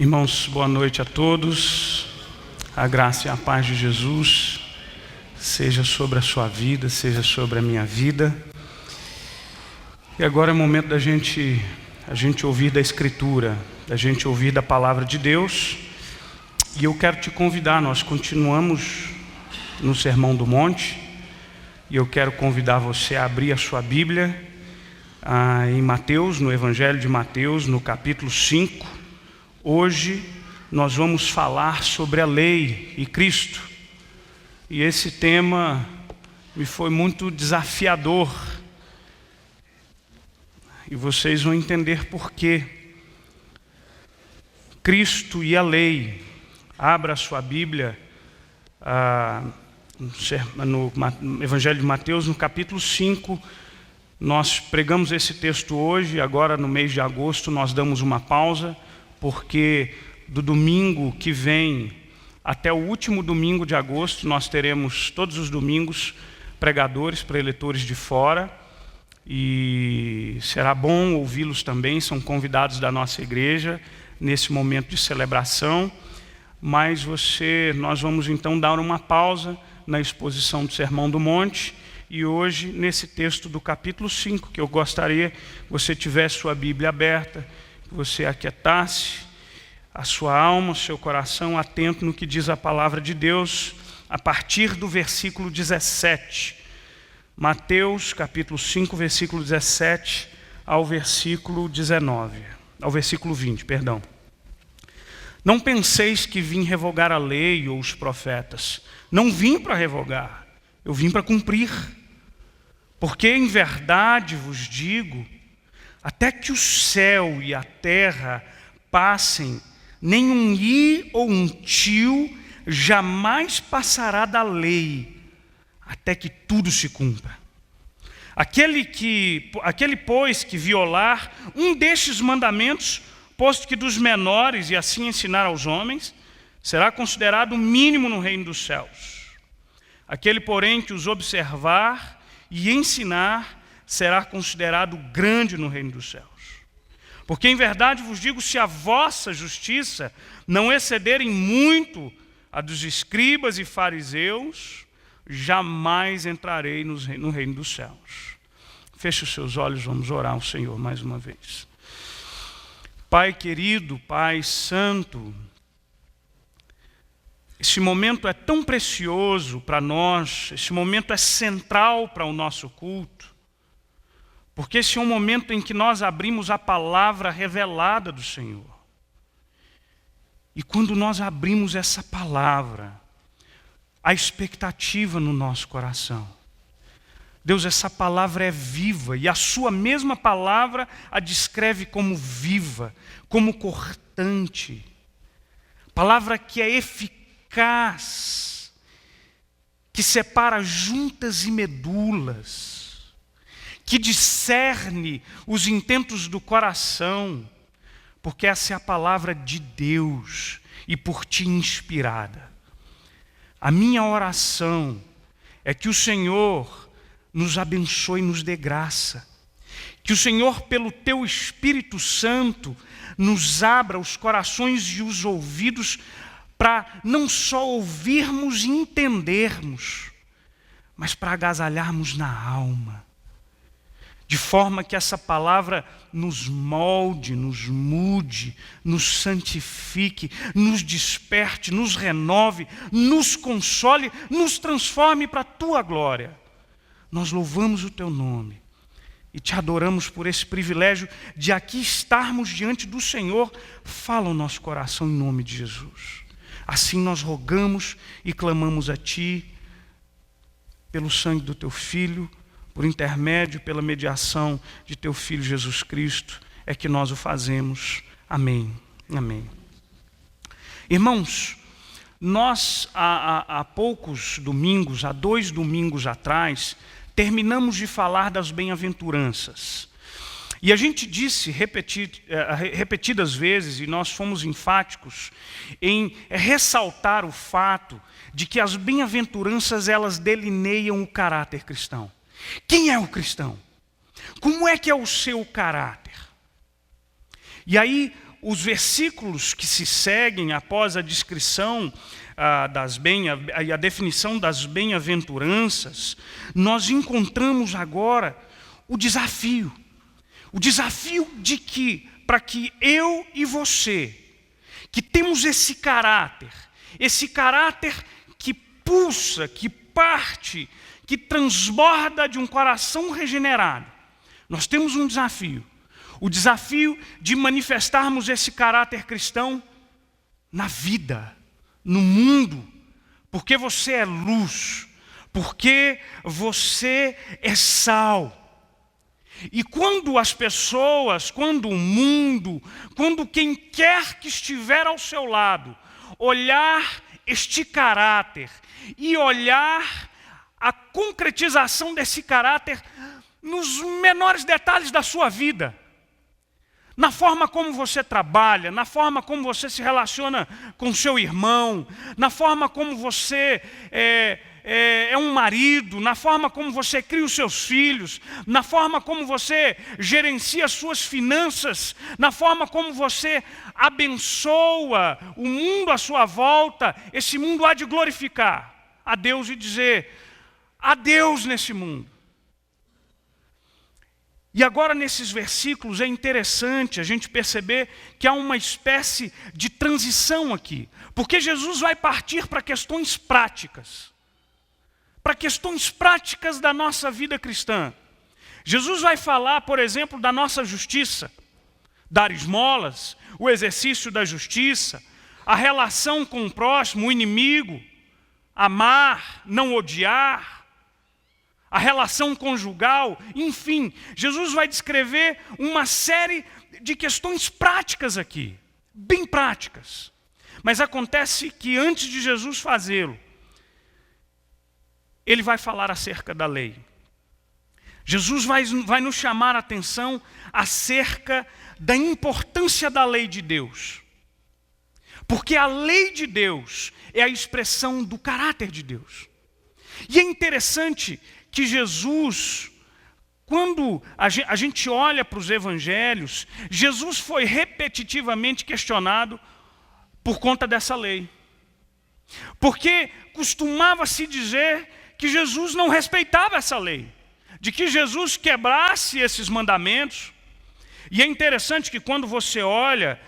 Irmãos, boa noite a todos. A graça e a paz de Jesus seja sobre a sua vida, seja sobre a minha vida. E agora é o momento da gente ouvir da Escritura, da gente ouvir da Palavra de Deus. E eu quero te convidar, nós continuamos no Sermão do Monte, e eu quero convidar você a abrir a sua Bíblia em Mateus, no Evangelho de Mateus, no capítulo 5. Hoje nós vamos falar sobre a lei e Cristo. E esse tema me foi muito desafiador. E vocês vão entender por quê. Cristo e a lei. Abra a sua Bíblia no Evangelho de Mateus, no capítulo 5. Nós pregamos esse texto hoje, agora no mês de agosto nós damos uma pausa, porque do domingo que vem até o último domingo de agosto, nós teremos todos os domingos pregadores, preletores de fora, e será bom ouvi-los também, são convidados da nossa igreja nesse momento de celebração. Mas nós vamos então dar uma pausa na exposição do Sermão do Monte, e hoje nesse texto do capítulo 5, que eu gostaria que você tivesse sua Bíblia aberta, que você aquietasse a sua alma, o seu coração, atento no que diz a palavra de Deus, a partir do versículo 17. Mateus, capítulo 5, versículo 17 ao versículo 19, ao versículo 20, perdão. Não penseis que vim revogar a lei ou os profetas. Não vim para revogar, eu vim para cumprir. Porque em verdade vos digo, até que o céu e a terra passem, nem um i ou um tio jamais passará da lei, até que tudo se cumpra. Aquele, pois, que violar um destes mandamentos, posto que dos menores, e assim ensinar aos homens, será considerado o mínimo no reino dos céus. Aquele, porém, que os observar e ensinar, será considerado grande no reino dos céus. Porque em verdade vos digo, se a vossa justiça não excederem muito a dos escribas e fariseus, jamais entrarei no reino dos céus. Feche os seus olhos, vamos orar ao Senhor mais uma vez. Pai querido, Pai santo, esse momento é tão precioso para nós, esse momento é central para o nosso culto, porque esse é um momento em que nós abrimos a palavra revelada do Senhor. E quando nós abrimos essa palavra, a expectativa no nosso coração. Deus, essa palavra é viva, e a sua mesma palavra a descreve como viva, como cortante. Palavra que é eficaz, que separa juntas e medulas, que discerne os intentos do coração, porque essa é a palavra de Deus e por ti inspirada. A minha oração é que o Senhor nos abençoe e nos dê graça, que o Senhor, pelo teu Espírito Santo, nos abra os corações e os ouvidos para não só ouvirmos e entendermos, mas para agasalharmos na alma, de forma que essa palavra nos molde, nos mude, nos santifique, nos desperte, nos renove, nos console, nos transforme para a tua glória. Nós louvamos o teu nome e te adoramos por esse privilégio de aqui estarmos diante do Senhor. Fala o nosso coração em nome de Jesus. Assim nós rogamos e clamamos a ti, pelo sangue do teu Filho, por intermédio, pela mediação de teu Filho Jesus Cristo, é que nós o fazemos. Amém. Amém. Irmãos, nós há poucos domingos, há 2 domingos atrás, terminamos de falar das bem-aventuranças. E a gente disse repetidas vezes, e nós fomos enfáticos em ressaltar o fato de que as bem-aventuranças, elas delineiam o caráter cristão. Quem é o cristão? Como é que é o seu caráter? E aí, os versículos que se seguem após a descrição e a definição das bem-aventuranças, nós encontramos agora o desafio de que, para que eu e você, que temos esse caráter que pulsa, que parte, que transborda de um coração regenerado, nós temos um desafio. O desafio de manifestarmos esse caráter cristão na vida, no mundo, porque você é luz, porque você é sal. E quando as pessoas, quando o mundo, quando quem quer que estiver ao seu lado, olhar este caráter e olhar a concretização desse caráter nos menores detalhes da sua vida, na forma como você trabalha, na forma como você se relaciona com seu irmão, na forma como você é um marido, na forma como você cria os seus filhos, na forma como você gerencia as suas finanças, na forma como você abençoa o mundo à sua volta, esse mundo há de glorificar a Deus e dizer: há Deus nesse mundo. E agora nesses versículos é interessante a gente perceber que há uma espécie de transição aqui, porque Jesus vai partir para questões práticas da nossa vida cristã. Jesus vai falar, por exemplo, da nossa justiça, dar esmolas, o exercício da justiça, a relação com o próximo, o inimigo, amar, não odiar, a relação conjugal, enfim, Jesus vai descrever uma série de questões práticas aqui, bem práticas. Mas acontece que antes de Jesus fazê-lo, ele vai falar acerca da lei. Jesus vai nos chamar a atenção acerca da importância da lei de Deus. Porque a lei de Deus é a expressão do caráter de Deus. E é interessante que Jesus, quando a gente olha para os evangelhos, Jesus foi repetitivamente questionado por conta dessa lei. Porque costumava-se dizer que Jesus não respeitava essa lei, de que Jesus quebrasse esses mandamentos. E é interessante que quando você olha,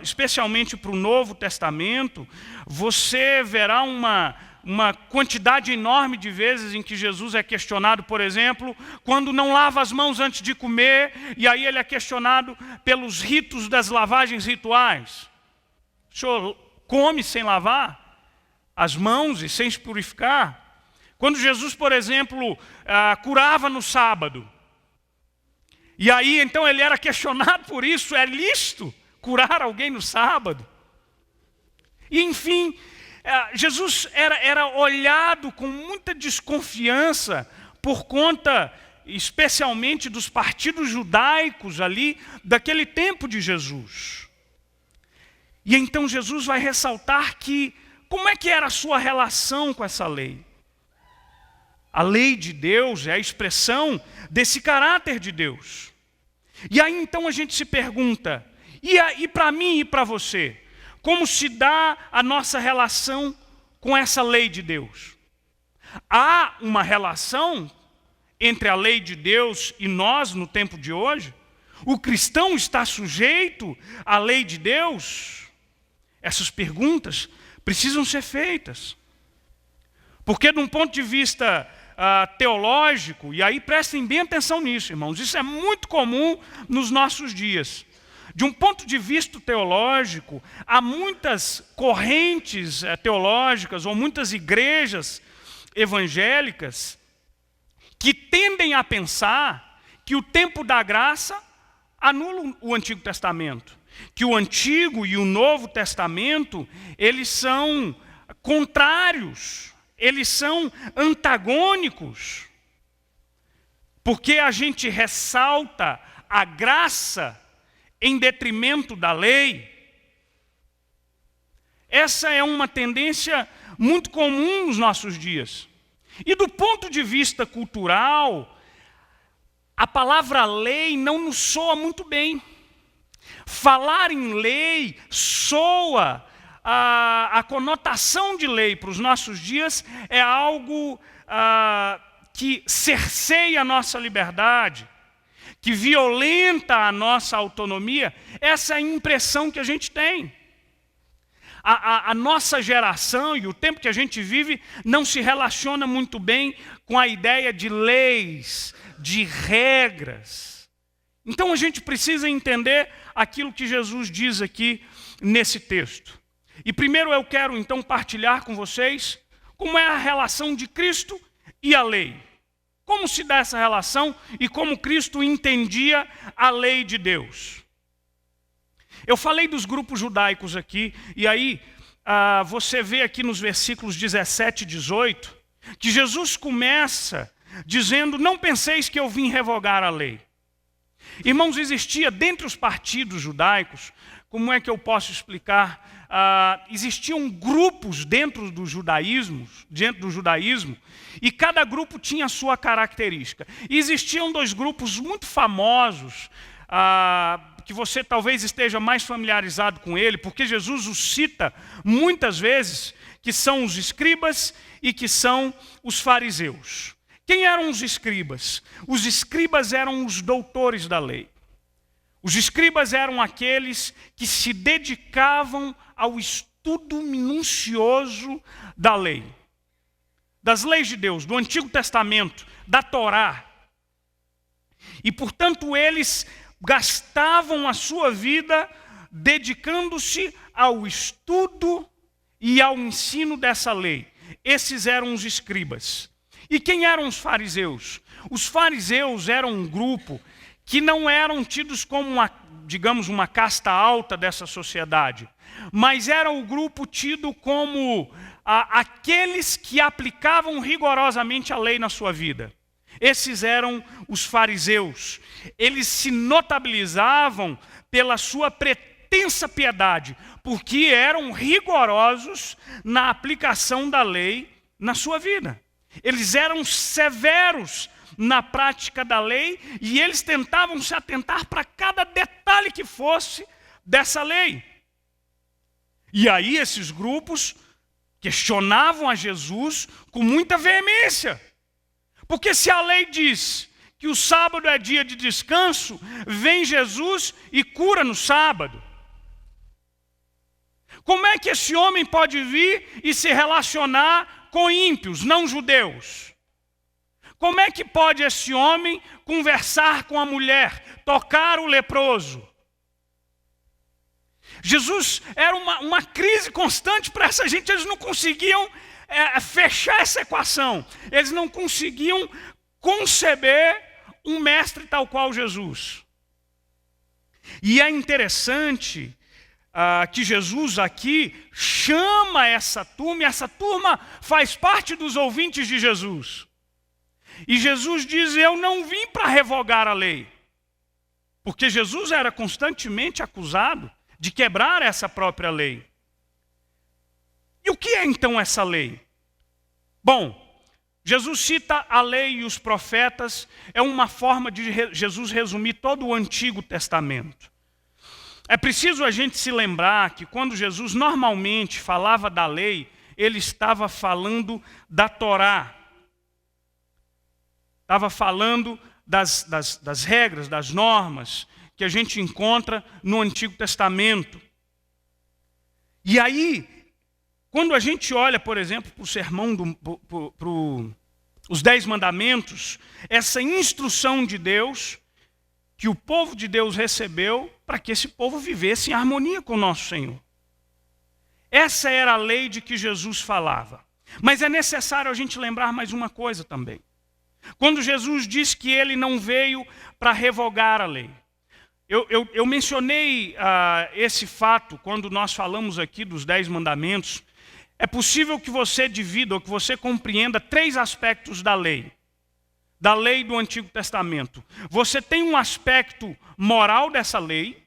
especialmente para o Novo Testamento, você verá uma quantidade enorme de vezes em que Jesus é questionado, por exemplo, quando não lava as mãos antes de comer, e aí ele é questionado pelos ritos das lavagens rituais. O senhor come sem lavar as mãos e sem se purificar? Quando Jesus, por exemplo, curava no sábado, e aí então ele era questionado por isso: é lícito curar alguém no sábado? E enfim, Jesus era olhado com muita desconfiança por conta, especialmente, dos partidos judaicos ali, daquele tempo de Jesus. E então Jesus vai ressaltar como é que era a sua relação com essa lei. A lei de Deus é a expressão desse caráter de Deus. E aí então a gente se pergunta, e para mim e para você, como se dá a nossa relação com essa lei de Deus? Há uma relação entre a lei de Deus e nós no tempo de hoje? O cristão está sujeito à lei de Deus? Essas perguntas precisam ser feitas. Porque de um ponto de vista teológico, e aí prestem bem atenção nisso, irmãos, isso é muito comum nos nossos dias. De um ponto de vista teológico, há muitas correntes teológicas ou muitas igrejas evangélicas que tendem a pensar que o tempo da graça anula o Antigo Testamento, que o Antigo e o Novo Testamento, eles são contrários, eles são antagônicos, porque a gente ressalta a graça em detrimento da lei. Essa é uma tendência muito comum nos nossos dias. E do ponto de vista cultural, a palavra lei não nos soa muito bem. Falar em lei soa, a conotação de lei para os nossos dias é algo que cerceia a nossa liberdade, que violenta a nossa autonomia. Essa é a impressão que a gente tem. A nossa geração e o tempo que a gente vive não se relaciona muito bem com a ideia de leis, de regras. Então a gente precisa entender aquilo que Jesus diz aqui nesse texto. E primeiro eu quero então partilhar com vocês como é a relação de Cristo e a lei. Como se dá essa relação e como Cristo entendia a lei de Deus. Eu falei dos grupos judaicos aqui, e aí você vê aqui nos versículos 17 e 18, que Jesus começa dizendo: não penseis que eu vim revogar a lei. Irmãos, existia dentre os partidos judaicos, como é que eu posso explicar? Existiam grupos dentro do judaísmo, e cada grupo tinha a sua característica. E existiam dois grupos muito famosos, que você talvez esteja mais familiarizado com ele, porque Jesus os cita muitas vezes, que são os escribas e que são os fariseus. Quem eram os escribas? Os escribas eram os doutores da lei. Os escribas eram aqueles que se dedicavam ao estudo minucioso da lei, das leis de Deus, do Antigo Testamento, da Torá. E, portanto, eles gastavam a sua vida dedicando-se ao estudo e ao ensino dessa lei. Esses eram os escribas. E quem eram os fariseus? Os fariseus eram um grupo que não eram tidos como uma casta alta dessa sociedade, mas era o grupo tido como aqueles que aplicavam rigorosamente a lei na sua vida. Esses eram os fariseus. Eles se notabilizavam pela sua pretensa piedade, porque eram rigorosos na aplicação da lei na sua vida. Eles eram severos na prática da lei e eles tentavam se atentar para cada detalhe que fosse dessa lei. E aí esses grupos questionavam a Jesus com muita veemência. Porque se a lei diz que o sábado é dia de descanso, vem Jesus e cura no sábado. Como é que esse homem pode vir e se relacionar com ímpios, não judeus? Como é que pode esse homem conversar com a mulher, tocar o leproso? Jesus era uma crise constante para essa gente. Eles não conseguiam fechar essa equação. Eles não conseguiam conceber um mestre tal qual Jesus. E é interessante que Jesus aqui chama essa turma, e essa turma faz parte dos ouvintes de Jesus. E Jesus diz: eu não vim para revogar a lei. Porque Jesus era constantemente acusado de quebrar essa própria lei. E o que é então essa lei? Bom, Jesus cita a lei e os profetas, é uma forma de Jesus resumir todo o Antigo Testamento. É preciso a gente se lembrar que quando Jesus normalmente falava da lei, ele estava falando da Torá. Estava falando das regras, das normas que a gente encontra no Antigo Testamento. E aí, quando a gente olha, por exemplo, para o sermão, os 10 mandamentos, essa instrução de Deus, que o povo de Deus recebeu para que esse povo vivesse em harmonia com o nosso Senhor. Essa era a lei de que Jesus falava. Mas é necessário a gente lembrar mais uma coisa também. Quando Jesus diz que ele não veio para revogar a lei. Eu mencionei esse fato quando nós falamos aqui dos 10 mandamentos. É possível que você divida ou que você compreenda 3 aspectos da lei do Antigo Testamento. Você tem um aspecto moral dessa lei,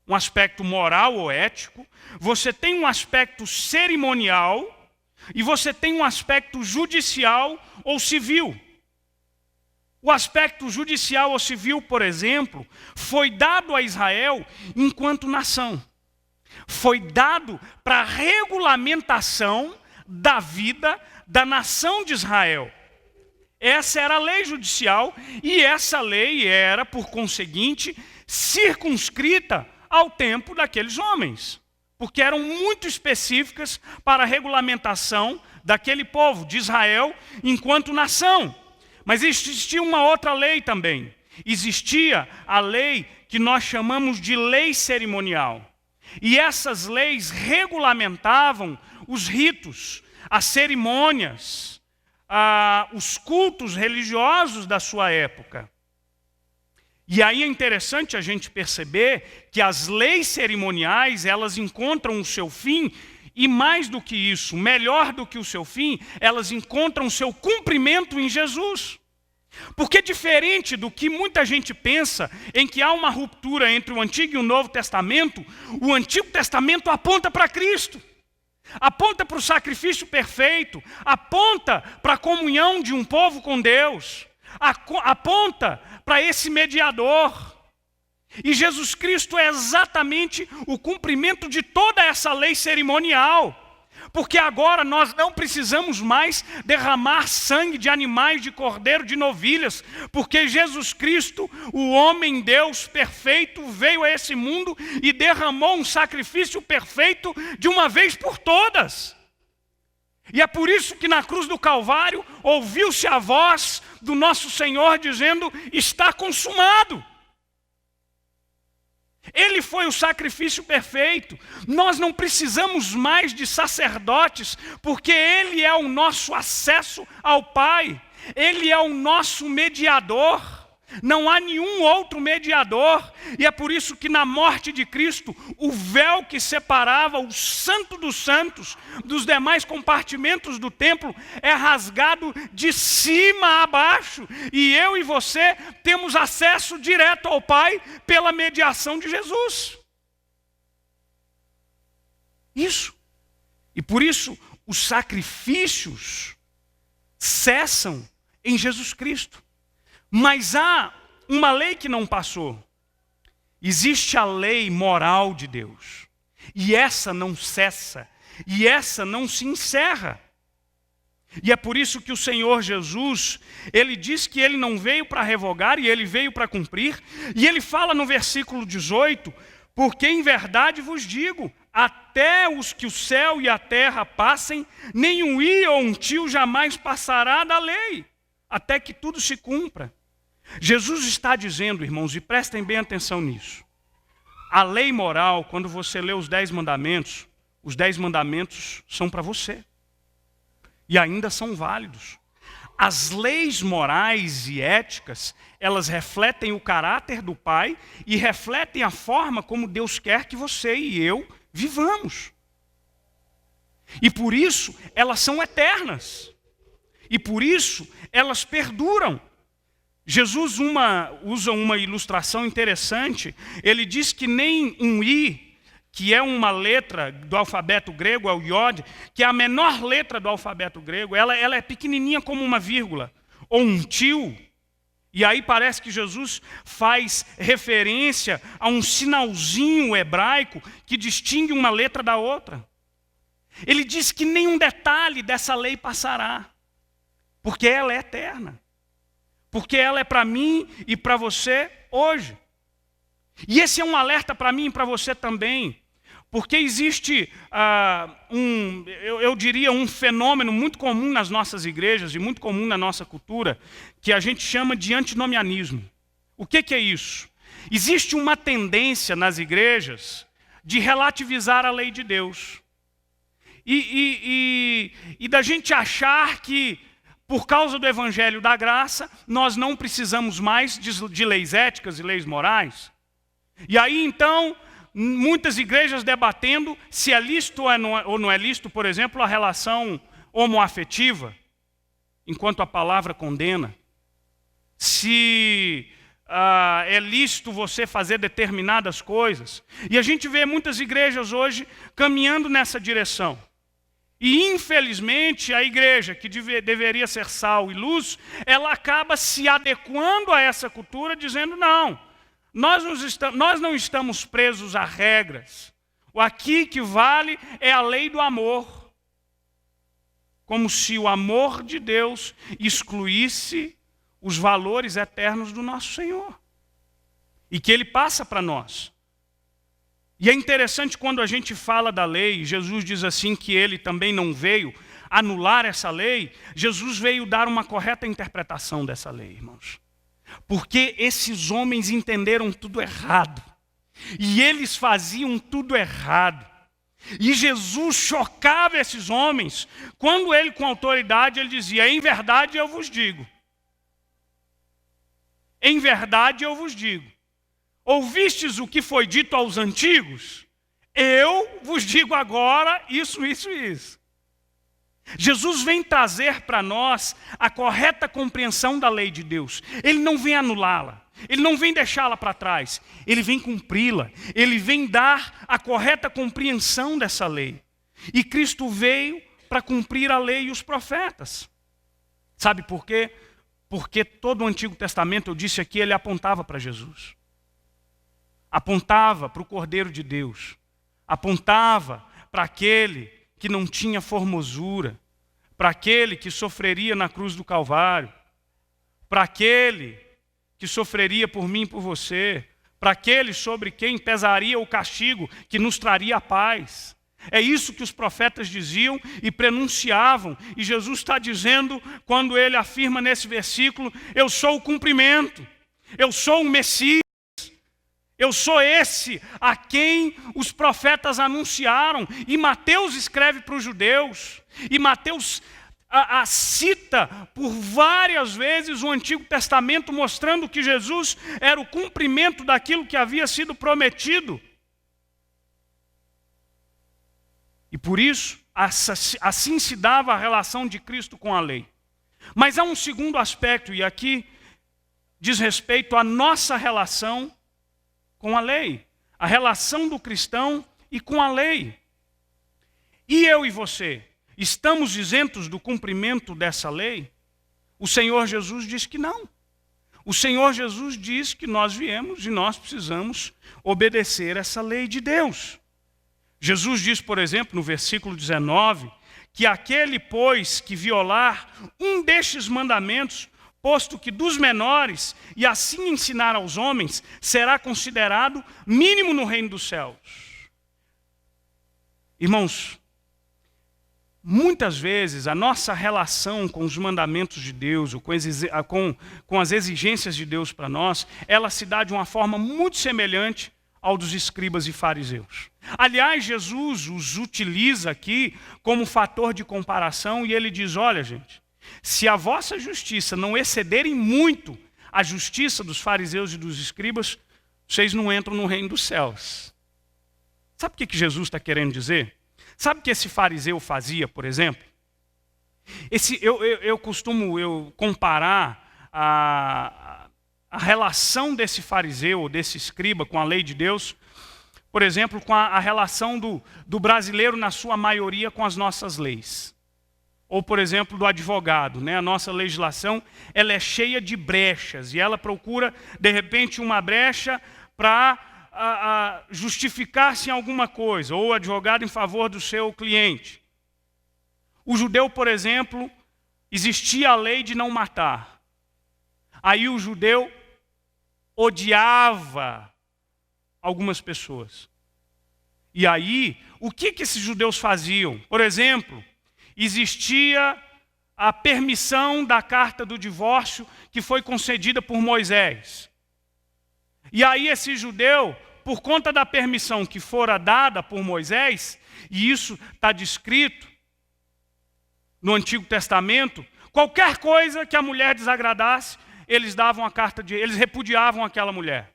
um aspecto moral ou ético, você tem um aspecto cerimonial e você tem um aspecto judicial ou civil. O aspecto judicial ou civil, por exemplo, foi dado a Israel enquanto nação. Foi dado para a regulamentação da vida da nação de Israel. Essa era a lei judicial e essa lei era, por conseguinte, circunscrita ao tempo daqueles homens, porque eram muito específicas para a regulamentação daquele povo, de Israel, enquanto nação. Mas existia uma outra lei também. Existia a lei que nós chamamos de lei cerimonial. E essas leis regulamentavam os ritos, as cerimônias, os cultos religiosos da sua época. E aí é interessante a gente perceber que as leis cerimoniais, elas encontram o seu fim, e mais do que isso, melhor do que o seu fim, elas encontram o seu cumprimento em Jesus. Porque diferente do que muita gente pensa, em que há uma ruptura entre o Antigo e o Novo Testamento, o Antigo Testamento aponta para Cristo. Aponta para o sacrifício perfeito, aponta para a comunhão de um povo com Deus, aponta para esse mediador. E Jesus Cristo é exatamente o cumprimento de toda essa lei cerimonial. Porque agora nós não precisamos mais derramar sangue de animais, de cordeiro, de novilhas, porque Jesus Cristo, o homem Deus perfeito, veio a esse mundo e derramou um sacrifício perfeito de uma vez por todas. E é por isso que na cruz do Calvário ouviu-se a voz do nosso Senhor dizendo: está consumado. Ele foi o sacrifício perfeito. Nós não precisamos mais de sacerdotes, porque Ele é o nosso acesso ao Pai. Ele é o nosso mediador. Não há nenhum outro mediador. E é por isso que na morte de Cristo, o véu que separava o Santo dos Santos dos demais compartimentos do templo é rasgado de cima a baixo. E eu e você temos acesso direto ao Pai pela mediação de Jesus. Isso. E por isso os sacrifícios cessam em Jesus Cristo. Mas há uma lei que não passou. Existe a lei moral de Deus. E essa não cessa. E essa não se encerra. E é por isso que o Senhor Jesus, Ele diz que Ele não veio para revogar, e Ele veio para cumprir. E Ele fala no versículo 18, porque em verdade vos digo, até os que o céu e a terra passem, nem um i ou um tio jamais passará da lei, até que tudo se cumpra. Jesus está dizendo, irmãos, e prestem bem atenção nisso. A lei moral, quando você lê os 10 mandamentos são para você. E ainda são válidos. As leis morais e éticas, elas refletem o caráter do Pai e refletem a forma como Deus quer que você e eu vivamos. E por isso, elas são eternas. E por isso, elas perduram. Jesus usa uma ilustração interessante. Ele diz que nem um i, que é uma letra do alfabeto grego, é o iod, que é a menor letra do alfabeto grego, ela é pequenininha como uma vírgula, ou um tio. E aí parece que Jesus faz referência a um sinalzinho hebraico que distingue uma letra da outra. Ele diz que nenhum detalhe dessa lei passará, porque ela é eterna. Porque ela é para mim e para você hoje. E esse é um alerta para mim e para você também. Porque existe, eu diria, um fenômeno muito comum nas nossas igrejas e muito comum na nossa cultura, que a gente chama de antinomianismo. O que é isso? Existe uma tendência nas igrejas de relativizar a lei de Deus. E da gente achar que, por causa do Evangelho da Graça, nós não precisamos mais de leis éticas e leis morais. E aí, então, muitas igrejas debatendo se é lícito ou não é lícito, por exemplo, a relação homoafetiva, enquanto a palavra condena. Se é lícito você fazer determinadas coisas. E a gente vê muitas igrejas hoje caminhando nessa direção. E, infelizmente, a igreja, que deveria ser sal e luz, ela acaba se adequando a essa cultura, dizendo, não, nós não estamos presos a regras. O aqui que vale é a lei do amor. Como se o amor de Deus excluísse os valores eternos do nosso Senhor. E que Ele passa para nós. E é interessante quando a gente fala da lei, Jesus diz assim que Ele também não veio anular essa lei, Jesus veio dar uma correta interpretação dessa lei, irmãos. Porque esses homens entenderam tudo errado. E eles faziam tudo errado. E Jesus chocava esses homens, quando Ele com autoridade, Ele dizia, em verdade eu vos digo. Em verdade eu vos digo. Ouvistes o que foi dito aos antigos? Eu vos digo agora isso, isso e isso. Jesus vem trazer para nós a correta compreensão da lei de Deus. Ele não vem anulá-la. Ele não vem deixá-la para trás. Ele vem cumpri-la. Ele vem dar a correta compreensão dessa lei. E Cristo veio para cumprir a lei e os profetas. Sabe por quê? Porque todo o Antigo Testamento, eu disse aqui, ele apontava para Jesus. Apontava para o Cordeiro de Deus. Apontava para aquele que não tinha formosura. Para aquele que sofreria na cruz do Calvário. Para aquele que sofreria por mim e por você. Para aquele sobre quem pesaria o castigo que nos traria a paz. É isso que os profetas diziam e prenunciavam. E Jesus está dizendo, quando ele afirma nesse versículo, eu sou o cumprimento. Eu sou o Messias. Eu sou esse a quem os profetas anunciaram. E Mateus escreve para os judeus. E Mateus cita por várias vezes o Antigo Testamento, mostrando que Jesus era o cumprimento daquilo que havia sido prometido. E por isso, assim se dava a relação de Cristo com a lei. Mas há um segundo aspecto, e aqui diz respeito à nossa relação com a lei, a relação do cristão e com a lei. E eu e você, estamos isentos do cumprimento dessa lei? O Senhor Jesus diz que não. O Senhor Jesus diz que nós viemos e nós precisamos obedecer essa lei de Deus. Jesus diz, por exemplo, no versículo 19, que aquele, pois, que violar um destes mandamentos, posto que dos menores, e assim ensinar aos homens, será considerado mínimo no reino dos céus. Irmãos, muitas vezes a nossa relação com os mandamentos de Deus, ou com as exigências de Deus para nós, ela se dá de uma forma muito semelhante ao dos escribas e fariseus. Aliás, Jesus os utiliza aqui como fator de comparação e ele diz, olha gente, se a vossa justiça não excederem muito a justiça dos fariseus e dos escribas, vocês não entram no reino dos céus. Sabe o que Jesus está querendo dizer? Sabe o que esse fariseu fazia, por exemplo? Eu costumo comparar a relação desse fariseu, ou desse escriba com a lei de Deus, por exemplo, com a relação do brasileiro, na sua maioria, com as nossas leis. Ou, por exemplo, do advogado, né? A nossa legislação ela é cheia de brechas e ela procura, de repente, uma brecha para justificar-se em alguma coisa, ou advogado em favor do seu cliente. O judeu, por exemplo, existia a lei de não matar. Aí o judeu odiava algumas pessoas. E aí, o que esses judeus faziam? Por exemplo, existia a permissão da carta do divórcio que foi concedida por Moisés. E aí esse judeu, por conta da permissão que fora dada por Moisés, e isso está descrito no Antigo Testamento, qualquer coisa que a mulher desagradasse, eles repudiavam aquela mulher.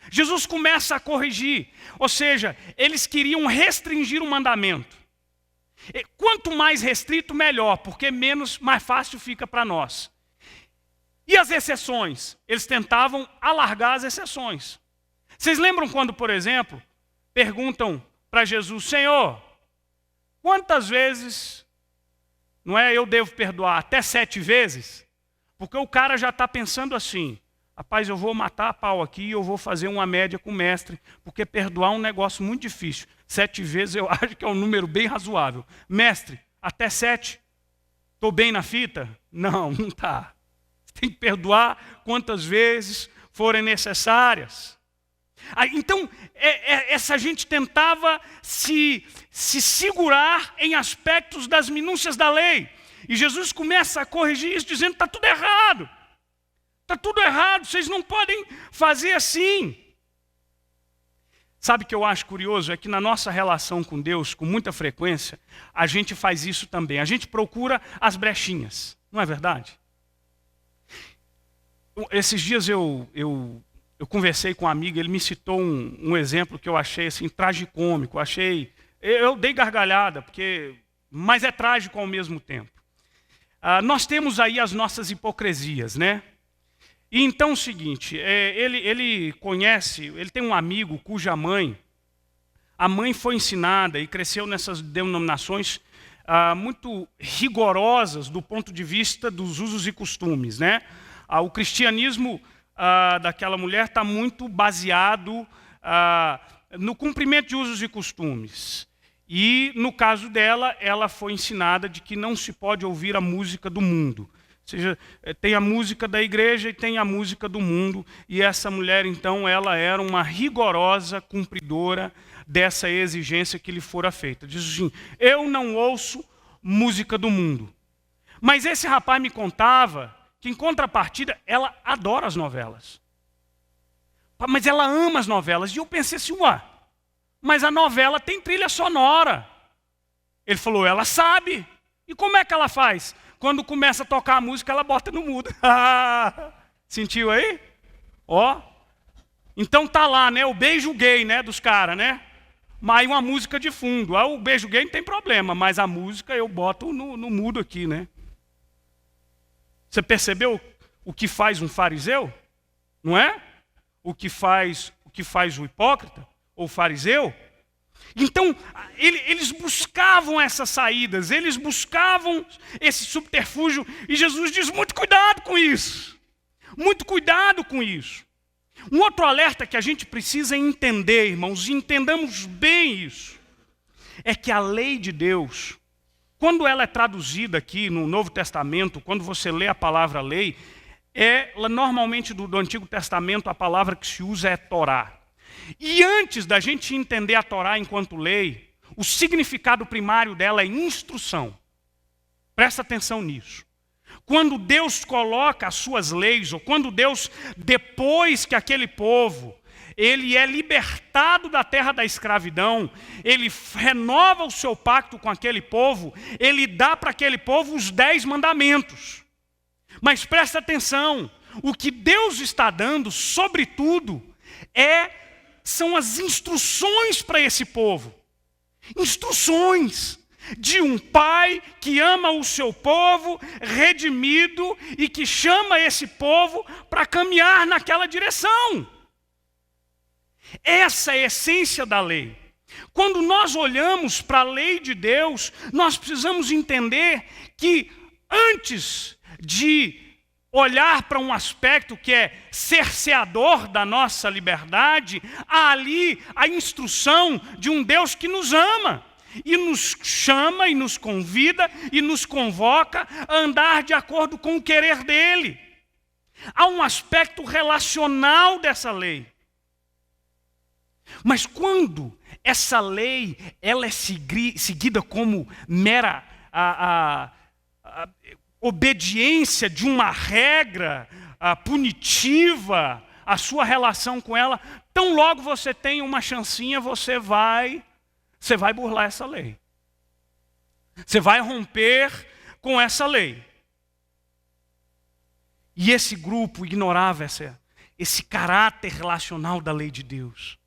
Jesus começa a corrigir, ou seja, eles queriam restringir o mandamento. Quanto mais restrito, melhor, porque mais fácil fica para nós. E as exceções? Eles tentavam alargar as exceções. Vocês lembram quando, por exemplo, perguntam para Jesus, Senhor, quantas vezes Não é eu devo perdoar até 7 vezes? Porque o cara já está pensando assim, rapaz, eu vou matar a pau aqui e eu vou fazer uma média com o mestre, porque perdoar é um negócio muito difícil. 7 vezes eu acho que é um número bem razoável. Mestre, até 7? Estou bem na fita? Não, não está. Tem que perdoar quantas vezes forem necessárias. Então, essa gente tentava se segurar em aspectos das minúcias da lei. E Jesus começa a corrigir isso, dizendo, está tudo errado. Está tudo errado, vocês não podem fazer assim. Sabe o que eu acho curioso? É que na nossa relação com Deus, com muita frequência, a gente faz isso também. A gente procura as brechinhas, não é verdade? Esses dias eu conversei com um amigo, ele me citou um exemplo que eu achei assim, tragicômico. Eu dei gargalhada, mas é trágico ao mesmo tempo. Nós temos aí as nossas hipocrisias, né? E então é o seguinte, ele tem um amigo cuja a mãe foi ensinada e cresceu nessas denominações muito rigorosas do ponto de vista dos usos e costumes, né? O cristianismo daquela mulher está muito baseado no cumprimento de usos e costumes. E, no caso dela, ela foi ensinada de que não se pode ouvir a música do mundo. Ou seja, tem a música da igreja e tem a música do mundo. E essa mulher, então, ela era uma rigorosa cumpridora dessa exigência que lhe fora feita. Diz assim, eu não ouço música do mundo. Mas esse rapaz me contava que, em contrapartida, ela adora as novelas. Mas ela ama as novelas. E eu pensei assim, mas a novela tem trilha sonora. Ele falou, ela sabe. E como é que ela faz? Quando começa a tocar a música, ela bota no mudo. Sentiu aí? Então tá lá, né? O beijo gay, né? Dos caras, né? Mas uma música de fundo. O beijo gay não tem problema, mas a música eu boto no mudo aqui, né? Você percebeu o que faz um fariseu? Não é? O que faz o hipócrita ou fariseu? Então, eles buscavam essas saídas, eles buscavam esse subterfúgio, e Jesus diz, muito cuidado com isso. Muito cuidado com isso. Um outro alerta que a gente precisa entender, irmãos, e entendamos bem isso, é que a lei de Deus, quando ela é traduzida aqui no Novo Testamento, quando você lê a palavra lei, normalmente do Antigo Testamento a palavra que se usa é Torá. E antes da gente entender a Torá enquanto lei, o significado primário dela é instrução. Presta atenção nisso. Quando Deus coloca as suas leis, ou quando Deus, depois que aquele povo, ele é libertado da terra da escravidão, ele renova o seu pacto com aquele povo, ele dá para aquele povo os 10 mandamentos. Mas presta atenção, o que Deus está dando, sobretudo, são as instruções para esse povo. Instruções de um pai que ama o seu povo, redimido, e que chama esse povo para caminhar naquela direção. Essa é a essência da lei. Quando nós olhamos para a lei de Deus, nós precisamos entender que antes de olhar para um aspecto que é cerceador da nossa liberdade, há ali a instrução de um Deus que nos ama e nos chama e nos convida e nos convoca a andar de acordo com o querer dele. Há um aspecto relacional dessa lei. Mas quando essa lei ela é seguida como mera obediência de uma regra punitiva, a sua relação com ela, tão logo você tem uma chancinha, você vai burlar essa lei. Você vai romper com essa lei. E esse grupo ignorava esse caráter relacional da lei de Deus.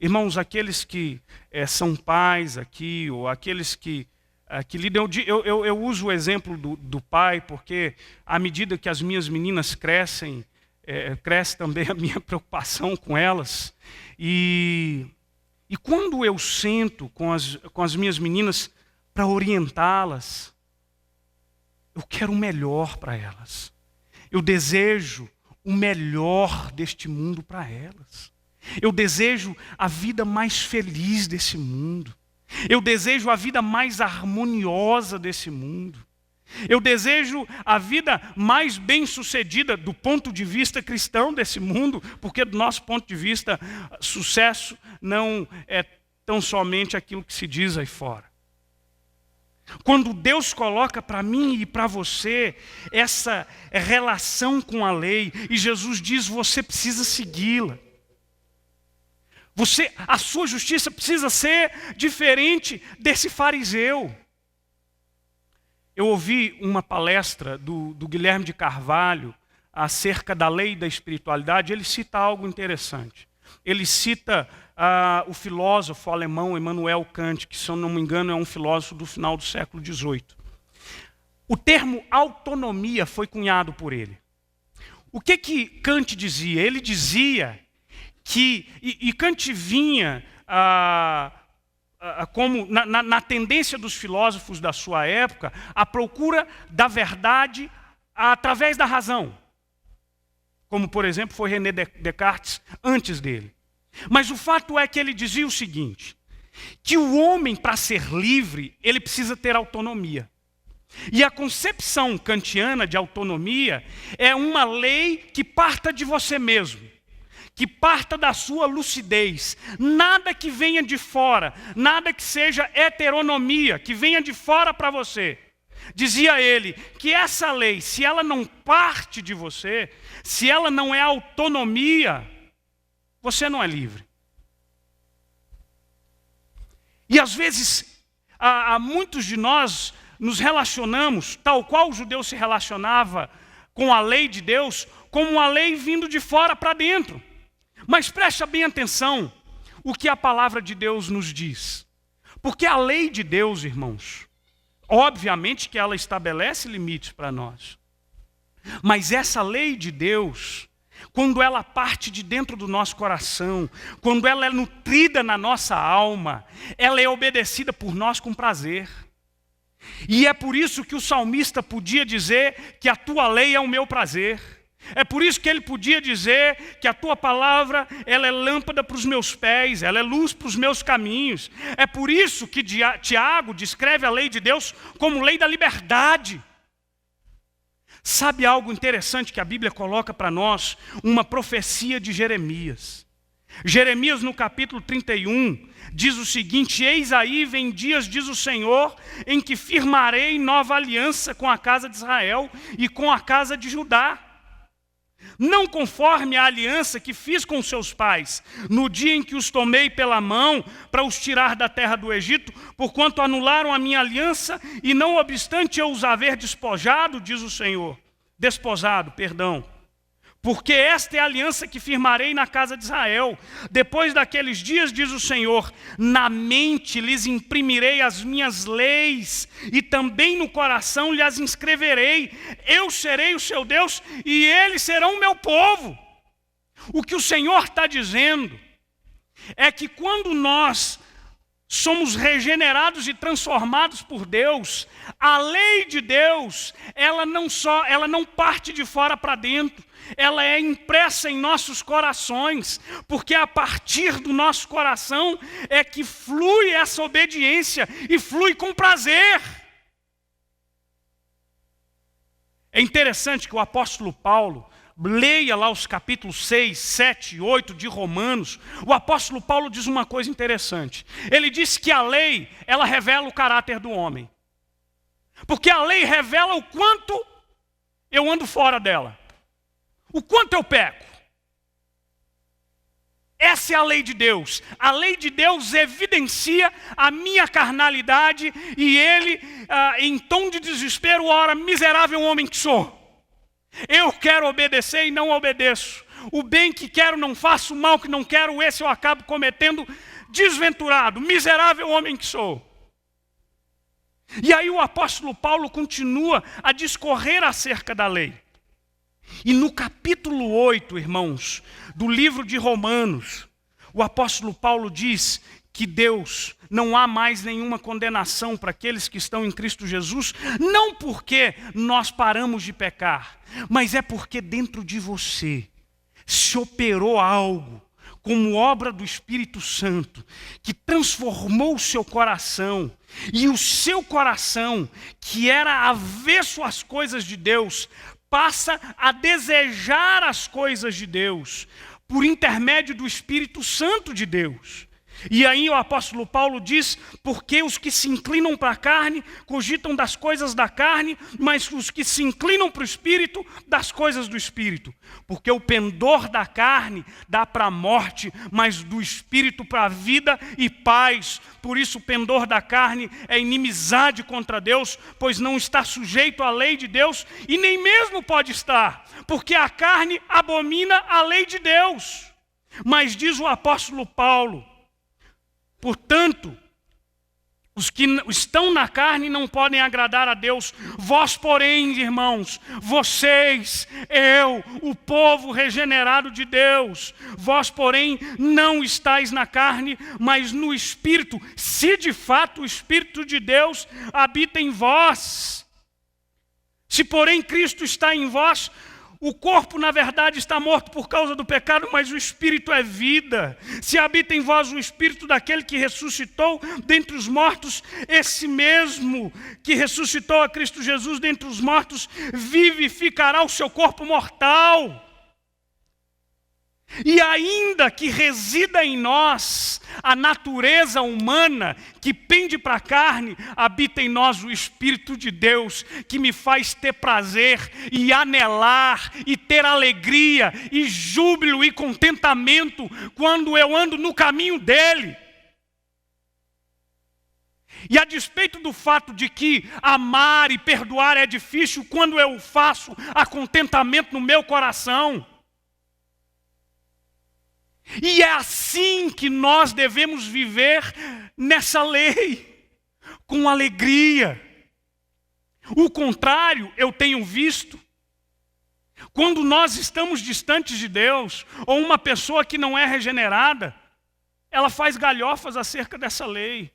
Irmãos, aqueles que são pais aqui, ou aqueles que lidam, eu uso o exemplo do pai, porque à medida que as minhas meninas crescem, cresce também a minha preocupação com elas. E quando eu sento com as minhas meninas para orientá-las. Eu quero o melhor para elas. Eu desejo o melhor deste mundo para elas. Eu desejo a vida mais feliz desse mundo. Eu desejo a vida mais harmoniosa desse mundo. Eu desejo a vida mais bem-sucedida do ponto de vista cristão desse mundo, porque do nosso ponto de vista, sucesso não é tão somente aquilo que se diz aí fora. Quando Deus coloca para mim e para você essa relação com a lei, e Jesus diz, você precisa segui-la. A sua justiça precisa ser diferente desse fariseu. Eu ouvi uma palestra do Guilherme de Carvalho acerca da lei da espiritualidade. Ele cita algo interessante. Ele cita o filósofo alemão Immanuel Kant, que, se eu não me engano, é um filósofo do final do século XVIII. O termo autonomia foi cunhado por ele. O que Kant dizia? Ele dizia que, e Kant vinha como na tendência dos filósofos da sua época, a procura da verdade através da razão. Como, por exemplo, foi René Descartes antes dele. Mas o fato é que ele dizia o seguinte, que o homem, para ser livre, ele precisa ter autonomia. E a concepção kantiana de autonomia é uma lei que parta de você mesmo, que parta da sua lucidez, nada que venha de fora, nada que seja heteronomia, que venha de fora para você. Dizia ele que essa lei, se ela não parte de você, se ela não é autonomia, você não é livre. E às vezes, muitos de nós nos relacionamos, tal qual o judeu se relacionava com a lei de Deus, como uma lei vindo de fora para dentro. Mas preste bem atenção o que a palavra de Deus nos diz. Porque a lei de Deus, irmãos, obviamente que ela estabelece limites para nós. Mas essa lei de Deus, quando ela parte de dentro do nosso coração, quando ela é nutrida na nossa alma, ela é obedecida por nós com prazer. E é por isso que o salmista podia dizer que a tua lei é o meu prazer. É por isso que ele podia dizer que a tua palavra, ela é lâmpada para os meus pés, ela é luz para os meus caminhos. É por isso que Tiago descreve a lei de Deus como lei da liberdade. Sabe algo interessante que a Bíblia coloca para nós? Uma profecia de Jeremias. Jeremias, no capítulo 31, diz o seguinte: eis aí vem dias, diz o Senhor, em que firmarei nova aliança com a casa de Israel e com a casa de Judá. Não conforme a aliança que fiz com seus pais, no dia em que os tomei pela mão para os tirar da terra do Egito, porquanto anularam a minha aliança, e não obstante eu os haver despojado, diz o Senhor, desposado, perdão. Porque esta é a aliança que firmarei na casa de Israel. Depois daqueles dias, diz o Senhor, na mente lhes imprimirei as minhas leis, e também no coração lhes inscreverei. Eu serei o seu Deus, e eles serão o meu povo. O que o Senhor está dizendo é que quando nós somos regenerados e transformados por Deus, a lei de Deus, ela não parte de fora para dentro, ela é impressa em nossos corações, porque a partir do nosso coração é que flui essa obediência e flui com prazer. É interessante que o apóstolo Paulo, leia lá os capítulos 6, 7 e 8 de Romanos, o apóstolo Paulo diz uma coisa interessante. Ele diz que a lei, ela revela o caráter do homem. Porque a lei revela o quanto eu ando fora dela. O quanto eu peco. Essa é a lei de Deus. A lei de Deus evidencia a minha carnalidade e ele, em tom de desespero, ora, miserável homem que sou. Eu quero obedecer e não obedeço. O bem que quero não faço, o mal que não quero, esse eu acabo cometendo. Desventurado, miserável homem que sou. E aí o apóstolo Paulo continua a discorrer acerca da lei. E no capítulo 8, irmãos, do livro de Romanos, o apóstolo Paulo diz que Deus não há mais nenhuma condenação para aqueles que estão em Cristo Jesus, não porque nós paramos de pecar, mas é porque dentro de você se operou algo, como obra do Espírito Santo, que transformou o seu coração, e o seu coração, que era avesso às coisas de Deus, passa a desejar as coisas de Deus, por intermédio do Espírito Santo de Deus. E aí o apóstolo Paulo diz, porque os que se inclinam para a carne, cogitam das coisas da carne, mas os que se inclinam para o Espírito, das coisas do Espírito. Porque o pendor da carne dá para a morte, mas do Espírito para a vida e paz. Por isso o pendor da carne é inimizade contra Deus, pois não está sujeito à lei de Deus, e nem mesmo pode estar, porque a carne abomina a lei de Deus. Mas diz o apóstolo Paulo, portanto, os que estão na carne não podem agradar a Deus. Vós, porém, irmãos, vocês, eu, o povo regenerado de Deus, vós, porém, não estáis na carne, mas no Espírito, se de fato o Espírito de Deus habita em vós. Se, porém, Cristo está em vós, o corpo, na verdade, está morto por causa do pecado, mas o Espírito é vida. Se habita em vós o Espírito daquele que ressuscitou dentre os mortos, esse mesmo que ressuscitou a Cristo Jesus dentre os mortos, vivificará o seu corpo mortal. E ainda que resida em nós a natureza humana que pende para a carne, habita em nós o Espírito de Deus, que me faz ter prazer e anelar e ter alegria e júbilo e contentamento quando eu ando no caminho dele. E a despeito do fato de que amar e perdoar é difícil, quando eu o faço, há contentamento no meu coração. E é assim que nós devemos viver nessa lei, com alegria. O contrário, eu tenho visto. Quando nós estamos distantes de Deus, ou uma pessoa que não é regenerada, ela faz galhofas acerca dessa lei.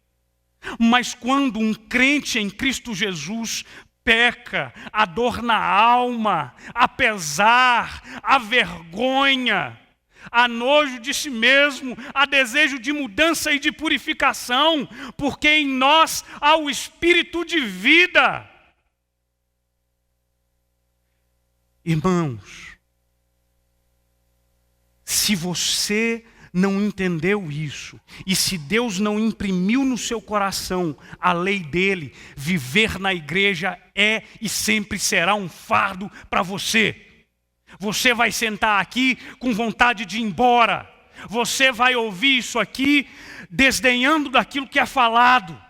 Mas quando um crente em Cristo Jesus peca, a dor na alma, a pesar, a vergonha, há nojo de si mesmo, há desejo de mudança e de purificação, porque em nós há o Espírito de vida. Irmãos, se você não entendeu isso, e se Deus não imprimiu no seu coração a lei dele, viver na igreja é e sempre será um fardo para você. Você vai sentar aqui com vontade de ir embora. Você vai ouvir isso aqui desdenhando daquilo que é falado.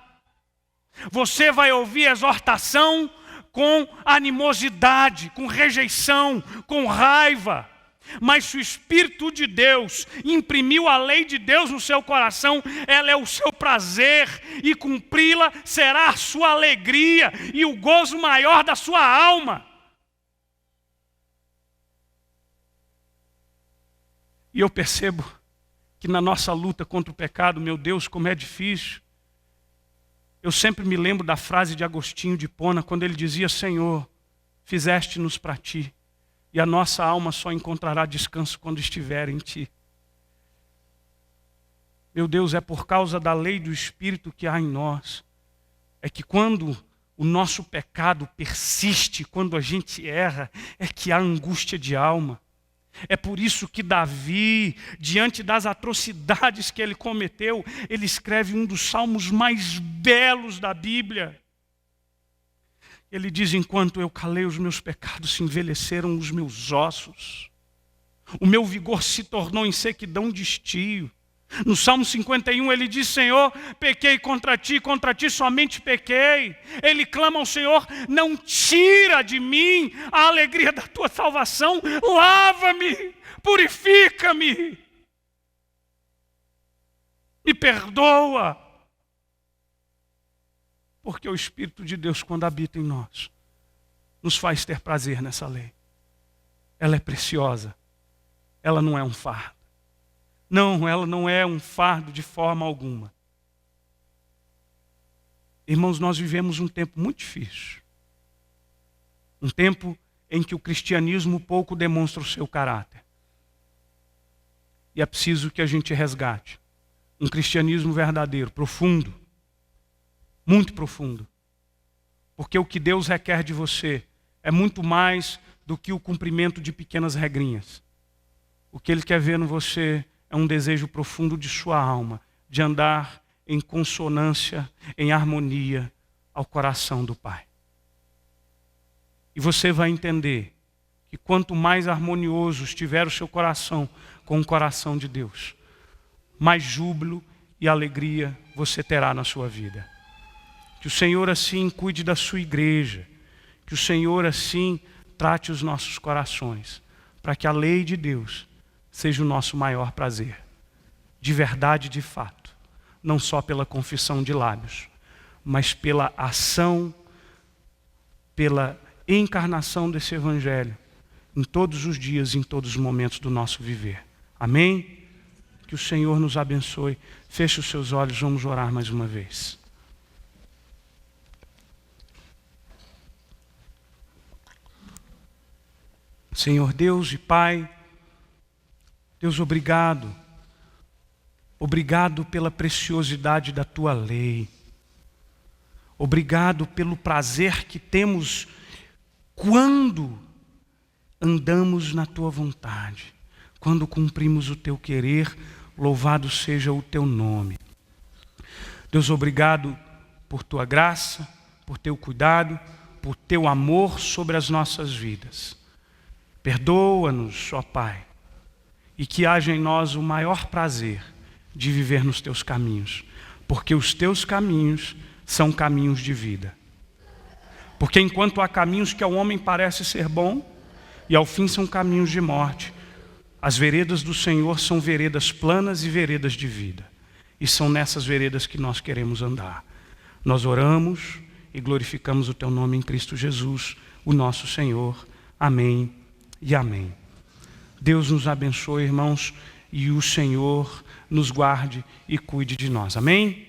Você vai ouvir exortação com animosidade, com rejeição, com raiva. Mas se o Espírito de Deus imprimiu a lei de Deus no seu coração, ela é o seu prazer, e cumpri-la será a sua alegria e o gozo maior da sua alma. E eu percebo que na nossa luta contra o pecado, meu Deus, como é difícil. Eu sempre me lembro da frase de Agostinho de Hipona, quando ele dizia: Senhor, fizeste-nos para ti, e a nossa alma só encontrará descanso quando estiver em ti. Meu Deus, é por causa da lei do Espírito que há em nós, é que quando o nosso pecado persiste, quando a gente erra, é que há angústia de alma. É por isso que Davi, diante das atrocidades que ele cometeu, ele escreve um dos salmos mais belos da Bíblia. Ele diz: enquanto eu calei os meus pecados, se envelheceram os meus ossos. O meu vigor se tornou em sequidão de estio. No Salmo 51 ele diz: Senhor, pequei contra ti somente pequei. Ele clama ao Senhor: não tira de mim a alegria da tua salvação. Lava-me, purifica-me, me perdoa. Porque o Espírito de Deus, quando habita em nós, nos faz ter prazer nessa lei. Ela é preciosa, ela não é um fardo. Não, ela não é um fardo de forma alguma. Irmãos, nós vivemos um tempo muito difícil. Um tempo em que o cristianismo pouco demonstra o seu caráter. E é preciso que a gente resgate um cristianismo verdadeiro, profundo, muito profundo. Porque o que Deus requer de você é muito mais do que o cumprimento de pequenas regrinhas. O que Ele quer ver em você é um desejo profundo de sua alma, de andar em consonância, em harmonia ao coração do Pai. E você vai entender que quanto mais harmonioso estiver o seu coração com o coração de Deus, mais júbilo e alegria você terá na sua vida. Que o Senhor assim cuide da sua igreja, que o Senhor assim trate os nossos corações, para que a lei de Deus seja o nosso maior prazer, de verdade, de fato, não só pela confissão de lábios, mas pela ação, pela encarnação desse Evangelho, em todos os dias, em todos os momentos do nosso viver. Amém? Que o Senhor nos abençoe. Feche os seus olhos, vamos orar mais uma vez. Senhor Deus e Pai, Deus, obrigado. Obrigado pela preciosidade da Tua lei. Obrigado pelo prazer que temos quando andamos na Tua vontade, quando cumprimos o Teu querer, louvado seja o Teu nome. Deus, obrigado por Tua graça, por Teu cuidado, por Teu amor sobre as nossas vidas. Perdoa-nos, ó Pai, e que haja em nós o maior prazer de viver nos Teus caminhos, porque os Teus caminhos são caminhos de vida. Porque enquanto há caminhos que ao homem parece ser bom, e ao fim são caminhos de morte, as veredas do Senhor são veredas planas e veredas de vida. E são nessas veredas que nós queremos andar. Nós oramos e glorificamos o Teu nome em Cristo Jesus, o nosso Senhor. Amém e amém. Deus nos abençoe, irmãos, e o Senhor nos guarde e cuide de nós. Amém?